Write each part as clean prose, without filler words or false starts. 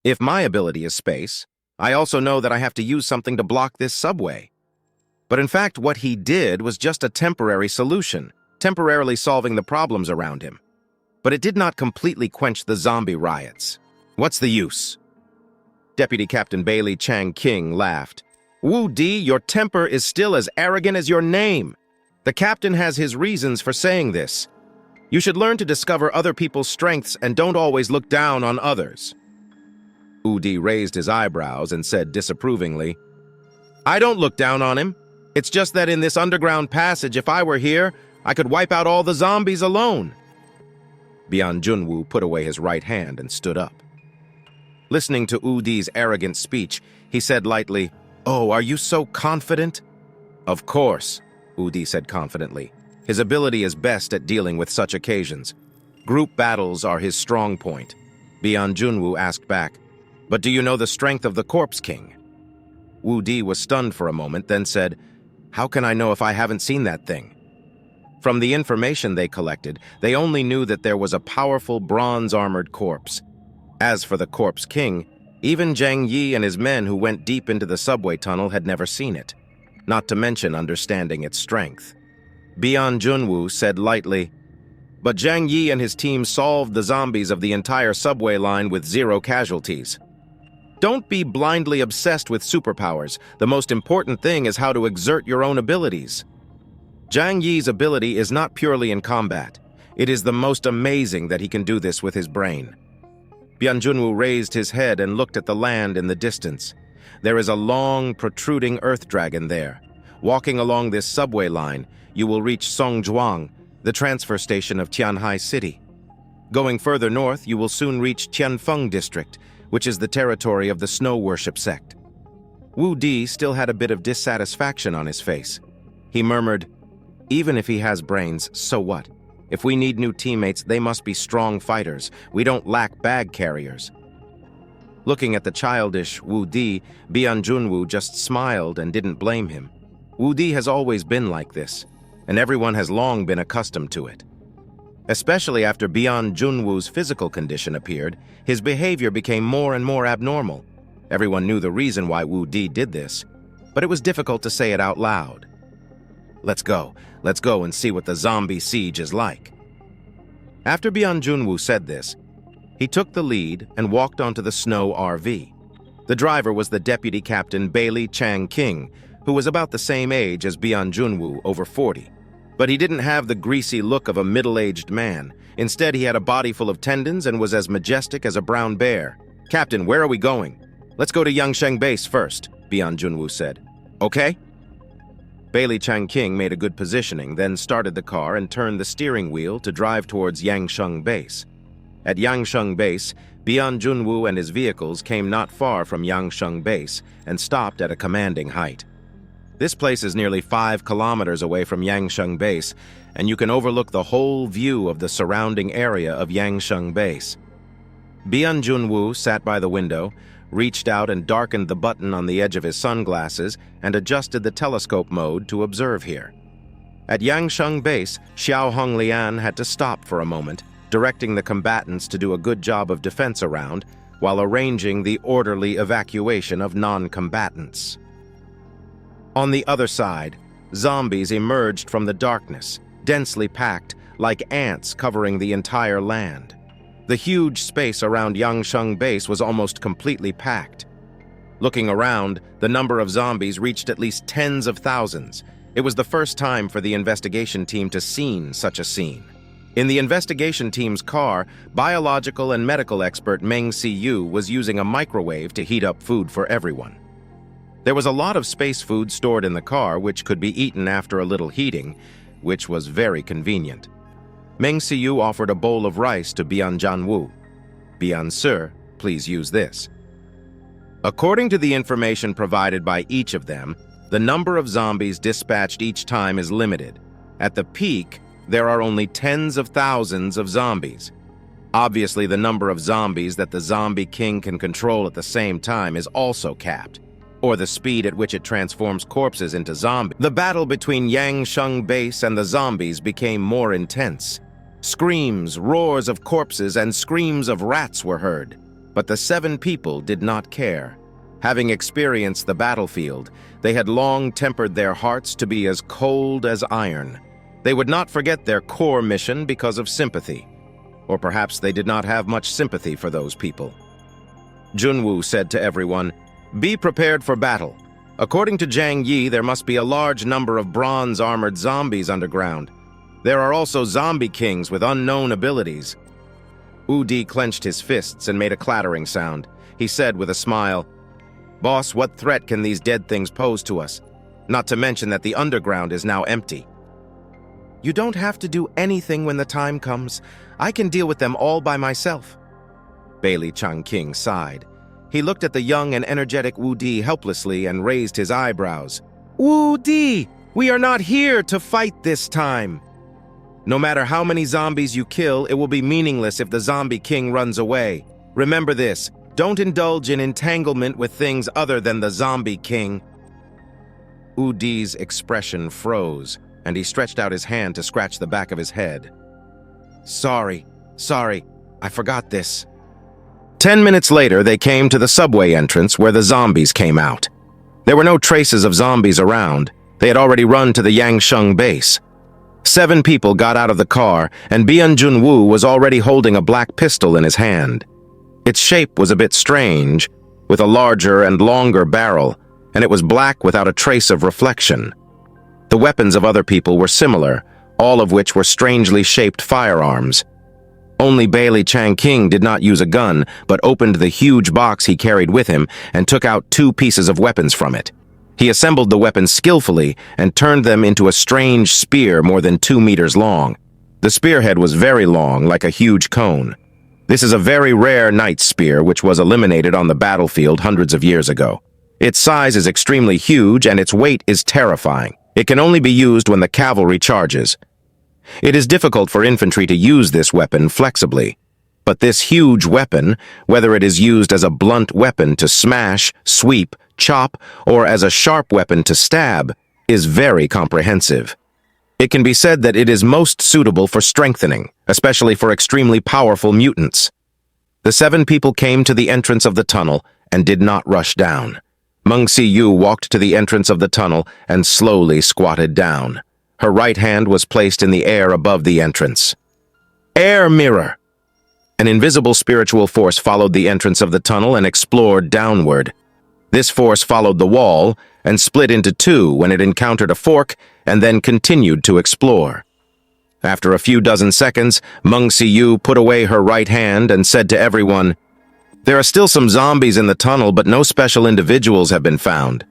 If my ability is space, I also know that I have to use something to block this subway. But in fact, what he did was just a temporary solution, temporarily solving the problems around him. But it did not completely quench the zombie riots. What's the use? Deputy Captain Bailey Chang King laughed. Wu Di, your temper is still as arrogant as your name. The captain has his reasons for saying this. You should learn to discover other people's strengths and don't always look down on others. Wu Di raised his eyebrows and said disapprovingly, I don't look down on him. It's just that in this underground passage, if I were here, I could wipe out all the zombies alone. Bian Junwoo put away his right hand and stood up. Listening to Wu Di's arrogant speech, he said lightly, Oh, are you so confident? Of course, Wu Di said confidently. His ability is best at dealing with such occasions. Group battles are his strong point. Bian Junwoo asked back, But do you know the strength of the Corpse King? Wu Di was stunned for a moment, then said, How can I know if I haven't seen that thing? From the information they collected, they only knew that there was a powerful bronze-armored corpse. As for the Corpse King, even Zhang Yi and his men who went deep into the subway tunnel had never seen it, not to mention understanding its strength. Bian Junwoo said lightly, But Zhang Yi and his team solved the zombies of the entire subway line with 0 casualties. Don't be blindly obsessed with superpowers. The most important thing is how to exert your own abilities. Zhang Yi's ability is not purely in combat. It is the most amazing that he can do this with his brain. Bian Junwoo raised his head and looked at the land in the distance. There is a long, protruding earth dragon there. Walking along this subway line, you will reach Songzhuang, the transfer station of Tianhai City. Going further north, you will soon reach Tianfeng District, which is the territory of the Snow Worship sect. Wu Di still had a bit of dissatisfaction on his face. He murmured, Even if he has brains, so what? If we need new teammates, they must be strong fighters. We don't lack bag carriers. Looking at the childish Wu Di, Bian Junwoo just smiled and didn't blame him. Wu Di has always been like this, and everyone has long been accustomed to it. Especially after Bian Junwoo's physical condition appeared, his behavior became more and more abnormal. Everyone knew the reason why Wu Di did this, but it was difficult to say it out loud. Let's go and see what the zombie siege is like. After Bian Junwoo said this, he took the lead and walked onto the snow RV. The driver was the Deputy Captain Bailey Chang King, who was about the same age as Bian Junwoo, over 40. But he didn't have the greasy look of a middle-aged man. Instead, he had a body full of tendons and was as majestic as a brown bear. Captain, where are we going? Let's go to Yangsheng Base first, Bian Junwoo said. Okay? Bailey Chang King made a good positioning, then started the car and turned the steering wheel to drive towards Yangsheng Base. At Yangsheng Base, Bian Junwoo and his vehicles came not far from Yangsheng Base and stopped at a commanding height. This place is nearly 5 kilometers away from Yangsheng Base, and you can overlook the whole view of the surrounding area of Yangsheng Base. Bian Junwoo sat by the window, reached out and darkened the button on the edge of his sunglasses and adjusted the telescope mode to observe here. At Yangsheng Base, Xiao Honglian had to stop for a moment, directing the combatants to do a good job of defense around, while arranging the orderly evacuation of non-combatants. On the other side, zombies emerged from the darkness, densely packed, like ants covering the entire land. The huge space around Yangsheng Base was almost completely packed. Looking around, the number of zombies reached at least tens of thousands. It was the first time for the investigation team to see such a scene. In the investigation team's car, biological and medical expert Meng Siyu was using a microwave to heat up food for everyone. There was a lot of space food stored in the car which could be eaten after a little heating, which was very convenient. Meng Siyu offered a bowl of rice to Bian Junwoo. Bian Sir, please use this. According to the information provided by each of them, the number of zombies dispatched each time is limited. At the peak, there are only tens of thousands of zombies. Obviously, the number of zombies that the Zombie King can control at the same time is also capped, or the speed at which it transforms corpses into zombies. The battle between Yangsheng Base and the zombies became more intense. Screams, roars of corpses, and screams of rats were heard. But the 7 people did not care. Having experienced the battlefield, they had long tempered their hearts to be as cold as iron. They would not forget their core mission because of sympathy. Or perhaps they did not have much sympathy for those people. Junwoo said to everyone, "Be prepared for battle. According to Zhang Yi, there must be a large number of bronze-armored zombies underground. There are also zombie kings with unknown abilities." Udi clenched his fists and made a clattering sound. He said with a smile, "Boss, what threat can these dead things pose to us? Not to mention that the underground is now empty." "You don't have to do anything when the time comes. I can deal with them all by myself." Bailey Changqing sighed. He looked at the young and energetic Wu Di helplessly and raised his eyebrows. "Wu Di, we are not here to fight this time. No matter how many zombies you kill, it will be meaningless if the zombie king runs away. Remember this, don't indulge in entanglement with things other than the zombie king." Wu Di's expression froze, and he stretched out his hand to scratch the back of his head. Sorry, I forgot this." 10 minutes later, they came to the subway entrance where the zombies came out. There were no traces of zombies around. They had already run to the Yangsheng base. 7 people got out of the car, and Byun Junwoo was already holding a black pistol in his hand. Its shape was a bit strange, with a larger and longer barrel, and it was black without a trace of reflection. The weapons of other people were similar, all of which were strangely shaped firearms. Only Bailey Changqing did not use a gun, but opened the huge box he carried with him and took out 2 pieces of weapons from it. He assembled the weapons skillfully and turned them into a strange spear more than 2 meters long. The spearhead was very long, like a huge cone. This is a very rare night spear which was eliminated on the battlefield hundreds of years ago. Its size is extremely huge and its weight is terrifying. It can only be used when the cavalry charges. It is difficult for infantry to use this weapon flexibly. But this huge weapon, whether it is used as a blunt weapon to smash, sweep, chop, or as a sharp weapon to stab, is very comprehensive. It can be said that it is most suitable for strengthening, especially for extremely powerful mutants. The 7 people came to the entrance of the tunnel and did not rush down. Meng Si-yu walked to the entrance of the tunnel and slowly squatted down. Her right hand was placed in the air above the entrance. Air mirror! An invisible spiritual force followed the entrance of the tunnel and explored downward. This force followed the wall and split into 2 when it encountered a fork and then continued to explore. After a few dozen seconds, Meng Si-yu put away her right hand and said to everyone, "There are still some zombies in the tunnel, but no special individuals have been found.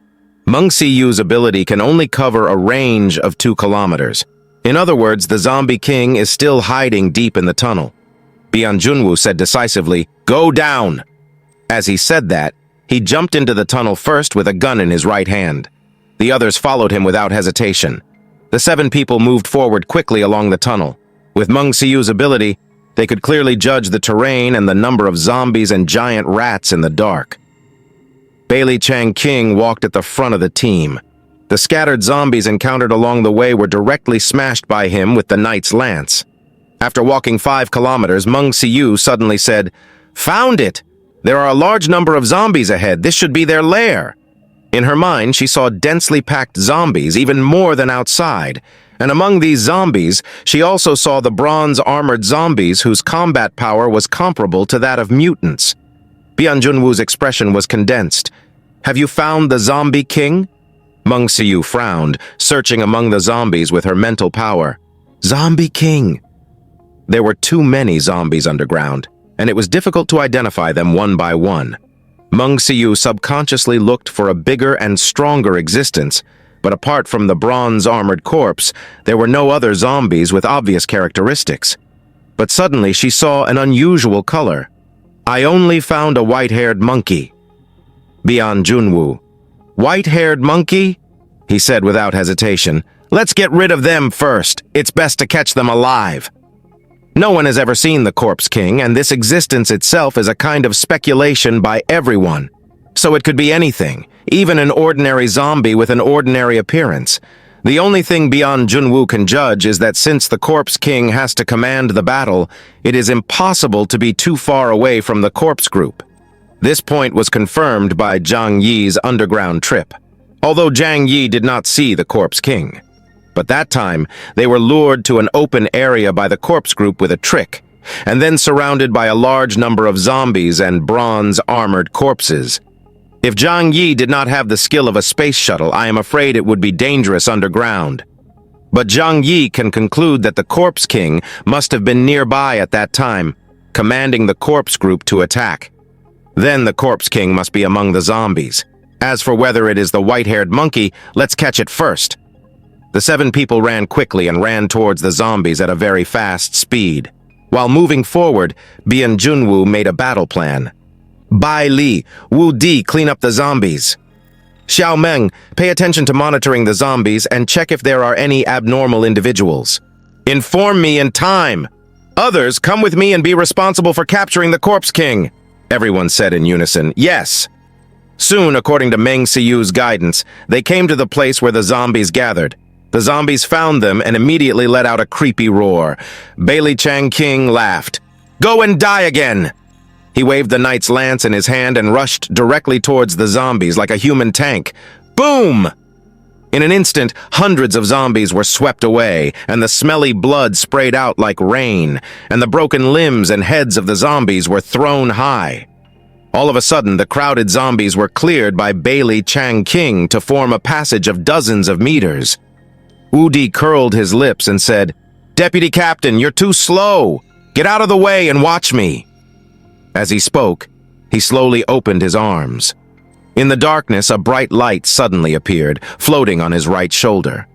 Meng Si-yu's ability can only cover a range of 2 kilometers. In other words, the zombie king is still hiding deep in the tunnel." Byun Junwoo said decisively, "Go down!" As he said that, he jumped into the tunnel first with a gun in his right hand. The others followed him without hesitation. The 7 people moved forward quickly along the tunnel. With Meng Si-yu's ability, they could clearly judge the terrain and the number of zombies and giant rats in the dark. Bailey Changqing walked at the front of the team. The scattered zombies encountered along the way were directly smashed by him with the knight's lance. After walking 5 kilometers, Meng Si-yu suddenly said, "Found it! There are a large number of zombies ahead. This should be their lair." In her mind, she saw densely packed zombies, even more than outside. And among these zombies, she also saw the bronze-armored zombies whose combat power was comparable to that of mutants. Byun Junwoo's expression was condensed. "Have you found the zombie king?" Meng Si-yu frowned, searching among the zombies with her mental power. Zombie king! There were too many zombies underground, and it was difficult to identify them one by one. Meng Si-yu subconsciously looked for a bigger and stronger existence, but apart from the bronze-armored corpse, there were no other zombies with obvious characteristics. But suddenly she saw an unusual color. "I only found a white-haired monkey." Byun Junwoo. "White-haired monkey?" he said without hesitation. "Let's get rid of them first. It's best to catch them alive." No one has ever seen the Corpse King, and this existence itself is a kind of speculation by everyone. So it could be anything, even an ordinary zombie with an ordinary appearance. The only thing Byun Junwoo can judge is that since the Corpse King has to command the battle, it is impossible to be too far away from the corpse group. This point was confirmed by Zhang Yi's underground trip, although Zhang Yi did not see the Corpse King. But that time, they were lured to an open area by the corpse group with a trick, and then surrounded by a large number of zombies and bronze-armored corpses. If Zhang Yi did not have the skill of a space shuttle, I am afraid it would be dangerous underground. But Zhang Yi can conclude that the Corpse King must have been nearby at that time, commanding the corpse group to attack. Then the Corpse King must be among the zombies. As for whether it is the white-haired monkey, let's catch it first. The 7 people ran quickly and ran towards the zombies at a very fast speed. While moving forward, Bian Junwoo made a battle plan. Bai Li, Wu Di, clean up the zombies. Xiao Meng, pay attention to monitoring the zombies and check if there are any abnormal individuals. Inform me in time. Others, come with me and be responsible for capturing the Corpse King. Everyone said in unison, yes. Soon, according to Meng Siyu's guidance, they came to the place where the zombies gathered. The zombies found them and immediately let out a creepy roar. Bailey Chang King laughed. Go and die again! He waved the knight's lance in his hand and rushed directly towards the zombies like a human tank. Boom! In an instant, hundreds of zombies were swept away, and the smelly blood sprayed out like rain, and the broken limbs and heads of the zombies were thrown high. All of a sudden, the crowded zombies were cleared by Bailey Chang King to form a passage of dozens of meters. Udi curled his lips and said, Deputy Captain, you're too slow. Get out of the way and watch me. As he spoke, he slowly opened his arms. In the darkness, a bright light suddenly appeared, floating on his right shoulder.